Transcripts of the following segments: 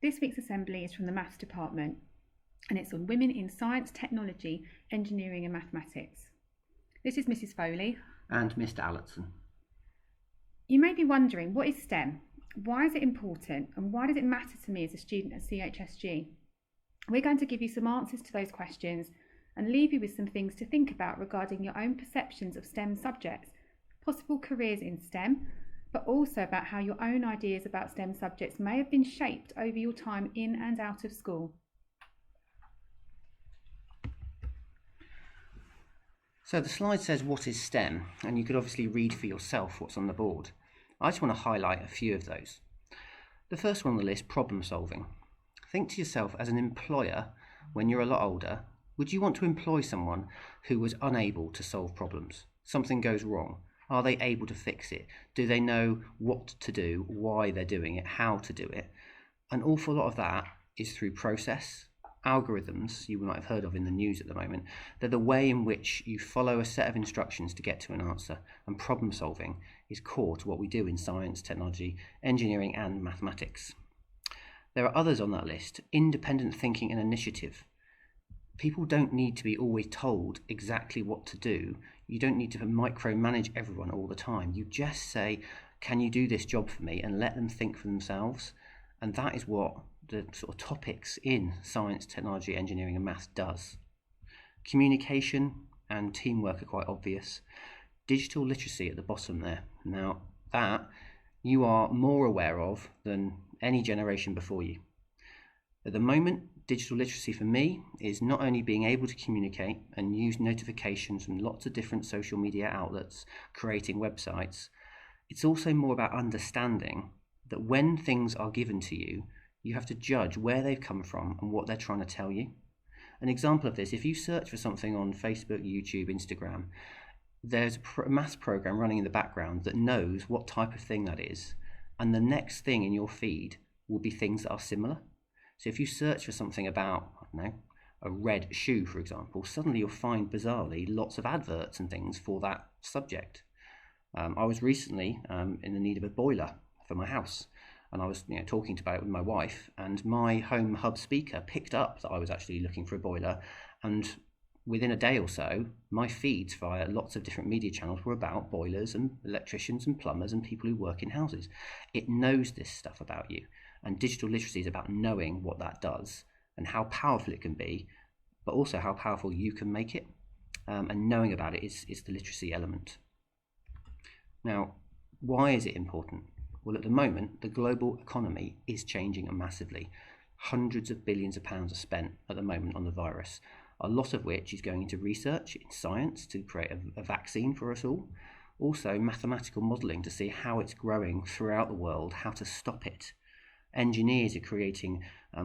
This week's assembly is from the Maths department and it's on women in science, technology, engineering and mathematics. This is Mrs Foley. And Mr Alletson. You may be wondering, what is STEM? Why is it important and why does it matter to me as a student at CHSG? We're going to give you some answers to those questions and leave you with some things to think about regarding your own perceptions of STEM subjects, possible careers in STEM, but also about how your own ideas about STEM subjects may have been shaped over your time in and out of school. So the slide says what is STEM, and you could obviously read for yourself what's on the board. I just want to highlight a few of those. The first one on the list, problem solving. Think to yourself, as an employer, when you're a lot older, would you want to employ someone who was unable to solve problems? Something goes wrong. Are they able to fix it? Do they know what to do, why they're doing it, how to do it? An awful lot of that is through process. Algorithms, you might have heard of in the news at the moment, they're the way in which you follow a set of instructions to get to an answer, and problem solving is core to what we do in science, technology, engineering and mathematics. There are others on that list, independent thinking and initiative. People don't need to be always told exactly what to do. You don't need to micromanage everyone all the time. You just say, can you do this job for me, and let them think for themselves. And that is what the sort of topics in science, technology, engineering and maths does. Communication and teamwork are quite obvious. Digital literacy at the bottom there. Now that you are more aware of than any generation before you. At the moment, digital literacy for me is not only being able to communicate and use notifications from lots of different social media outlets, creating websites, it's also more about understanding that when things are given to you, you have to judge where they've come from and what they're trying to tell you. An example of this, if you search for something on Facebook, YouTube, Instagram, there's a maths program running in the background that knows what type of thing that is, and the next thing in your feed will be things that are similar. So if you search for something about, I don't know, a red shoe, for example, suddenly you'll find bizarrely lots of adverts and things for that subject. I was recently in the need of a boiler for my house, and I was talking about it with my wife, and my home hub speaker picked up that I was actually looking for a boiler, and within a day or so, my feeds via lots of different media channels were about boilers and electricians and plumbers and people who work in houses. It knows this stuff about you. And digital literacy is about knowing what that does and how powerful it can be, but also how powerful you can make it. And knowing about it is the literacy element. Now, why is it important? Well, at the moment, the global economy is changing massively. Hundreds of billions of pounds are spent at the moment on the virus, a lot of which is going into research in science to create a vaccine for us all. Also, mathematical modelling to see how it's growing throughout the world, how to stop it. Engineers are creating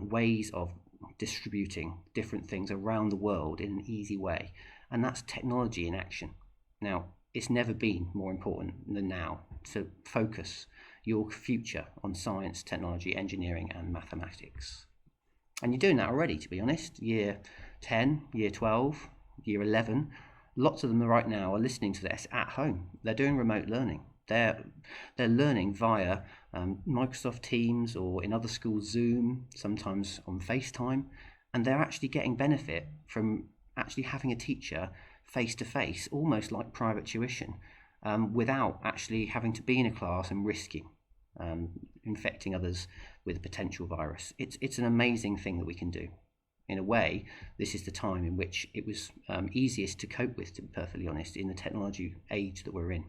ways of distributing different things around the world in an easy way, and that's technology in action. Now, it's never been more important than now to focus your future on science, technology, engineering and mathematics. And you're doing that already, to be honest. Year 10, year 12, year 11, lots of them right now are listening to this at home. They're doing remote learning. They're learning via Microsoft Teams, or in other schools Zoom, sometimes on FaceTime, and they're actually getting benefit from actually having a teacher face to face, almost like private tuition, without actually having to be in a class and risking infecting others with a potential virus. It's an amazing thing that we can do. In a way, this is the time in which it was easiest to cope with, to be perfectly honest, in the technology age that we're in.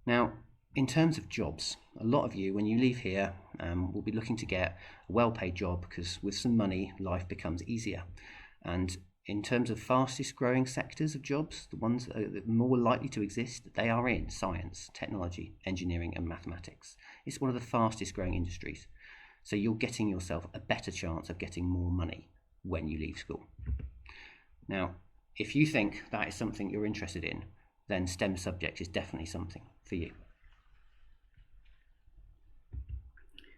Now, in terms of jobs, a lot of you, when you leave here, will be looking to get a well-paid job, because with some money, life becomes easier. And in terms of fastest growing sectors of jobs, the ones that are more likely to exist, they are in science, technology, engineering and mathematics. It's one of the fastest growing industries. So you're getting yourself a better chance of getting more money when you leave school. Now, if you think that is something you're interested in, then STEM subject is definitely something for you.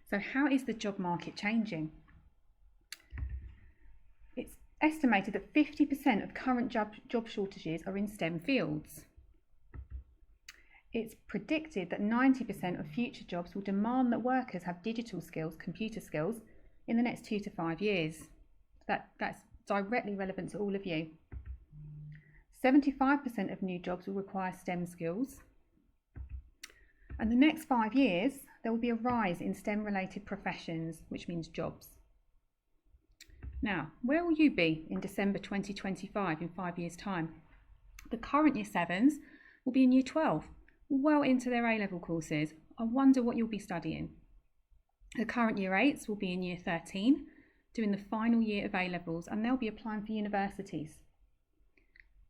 So how is the job market changing? It's estimated that 50% of current job shortages are in STEM fields. It's predicted that 90% of future jobs will demand that workers have digital skills, computer skills, in the next 2 to 5 years. That's directly relevant to all of you. 75% of new jobs will require STEM skills. And the next 5 years, there will be a rise in STEM-related professions, which means jobs. Now, where will you be in December 2025 in 5 years' time? The current Year 7s will be in Year 12, well into their A-level courses. I wonder what you'll be studying. The current Year 8s will be in Year 13, doing the final year of A-levels, and they'll be applying for universities.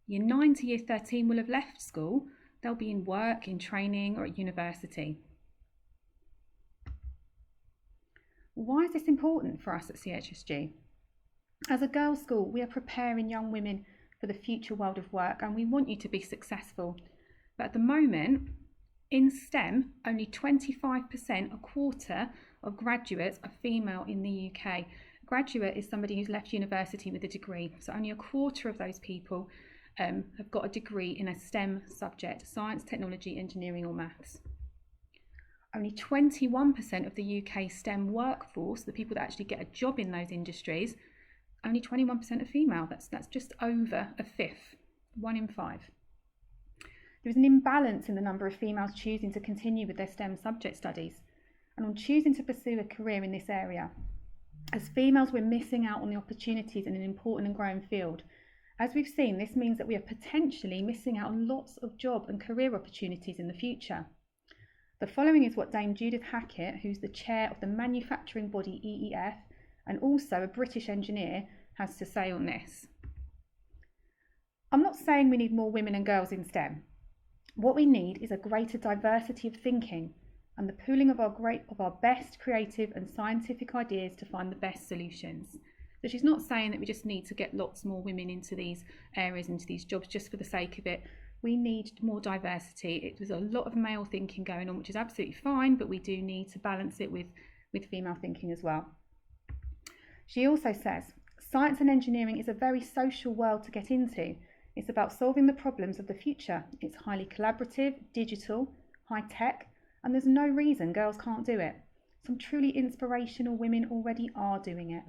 Year 9 to Year 13 will have left school. They'll be in work, in training, or at university. Why is this important for us at CHSG? As a girls' school, we are preparing young women for the future world of work, and we want you to be successful. But at the moment, in STEM, only 25%, a quarter of graduates are female in the UK. A graduate is somebody who's left university with a degree, so only a quarter of those people have got a degree in a STEM subject: science, technology, engineering or maths. Only 21% of the UK STEM workforce, the people that actually get a job in those industries, only 21% are female. That's just over a fifth, 1 in 5. There is an imbalance in the number of females choosing to continue with their STEM subject studies and on choosing to pursue a career in this area. As females, we're missing out on the opportunities in an important and growing field. As we've seen, this means that we are potentially missing out on lots of job and career opportunities in the future. The following is what Dame Judith Hackett, who's the chair of the manufacturing body EEF and also a British engineer, has to say on this. I'm not saying we need more women and girls in STEM. What we need is a greater diversity of thinking and the pooling of our best creative and scientific ideas to find the best solutions. So she's not saying that we just need to get lots more women into these areas, into these jobs just for the sake of it. We need more diversity. There's a lot of male thinking going on, which is absolutely fine, but we do need to balance it with female thinking as well. She also says, science and engineering is a very social world to get into. It's about solving the problems of the future. It's highly collaborative, digital, high tech, and there's no reason girls can't do it. Some truly inspirational women already are doing it.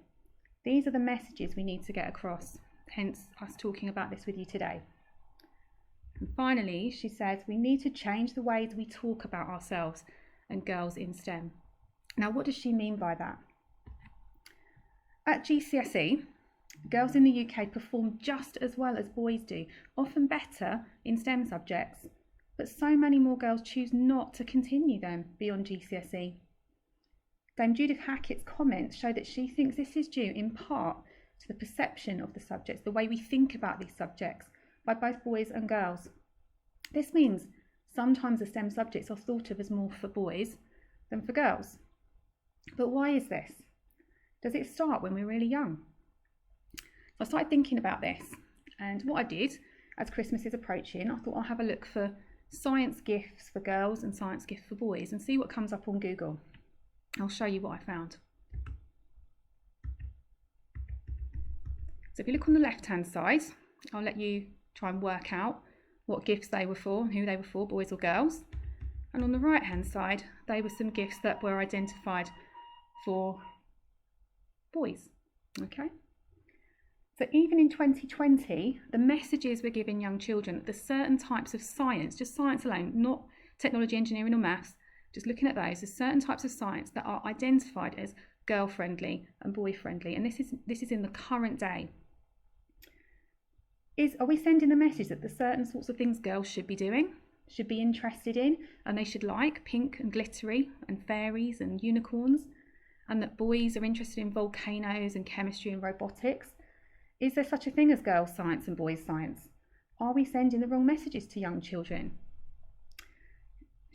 These are the messages we need to get across, hence us talking about this with you today. And finally, she says we need to change the ways we talk about ourselves and girls in STEM. Now, what does she mean by that? At GCSE, girls in the UK perform just as well as boys do, often better in STEM subjects, but so many more girls choose not to continue them beyond GCSE. Dame Judith Hackett's comments show that she thinks this is due in part to the perception of the subjects, the way we think about these subjects, by both boys and girls. This means sometimes the STEM subjects are thought of as more for boys than for girls. But why is this? Does it start when we're really young? So I started thinking about this, and what I did, as Christmas is approaching, I thought I'll have a look for science gifts for girls and science gifts for boys and see what comes up on Google. I'll show you what I found. So if you look on the left-hand side, I'll let you try and work out what gifts they were for and who they were for, boys or girls. And on the right-hand side, they were some gifts that were identified for boys. Okay? So even in 2020, the messages we're giving young children that there's certain types of science, just science alone, not technology, engineering or maths, just looking at those, there's certain types of science that are identified as girl-friendly and boy-friendly, and this is in the current day. Are we sending the message that there's certain sorts of things girls should be doing, should be interested in, and they should like pink and glittery and fairies and unicorns, and that boys are interested in volcanoes and chemistry and robotics? Is there such a thing as girls' science and boys' science? Are we sending the wrong messages to young children?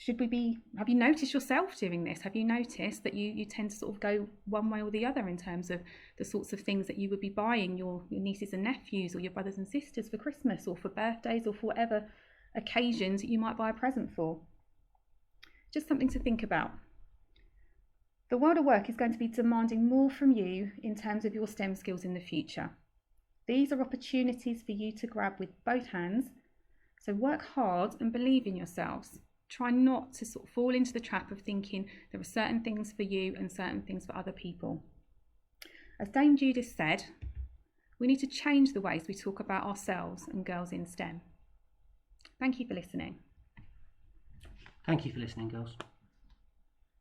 Have you noticed yourself doing this? Have you noticed that you tend to sort of go one way or the other in terms of the sorts of things that you would be buying your nieces and nephews or your brothers and sisters for Christmas or for birthdays or for whatever occasions you might buy a present for? Just something to think about. The world of work is going to be demanding more from you in terms of your STEM skills in the future. These are opportunities for you to grab with both hands, so work hard and believe in yourselves. Try not to sort of fall into the trap of thinking there are certain things for you and certain things for other people. As Dame Judith said, we need to change the ways we talk about ourselves and girls in STEM. Thank you for listening. Thank you for listening, girls.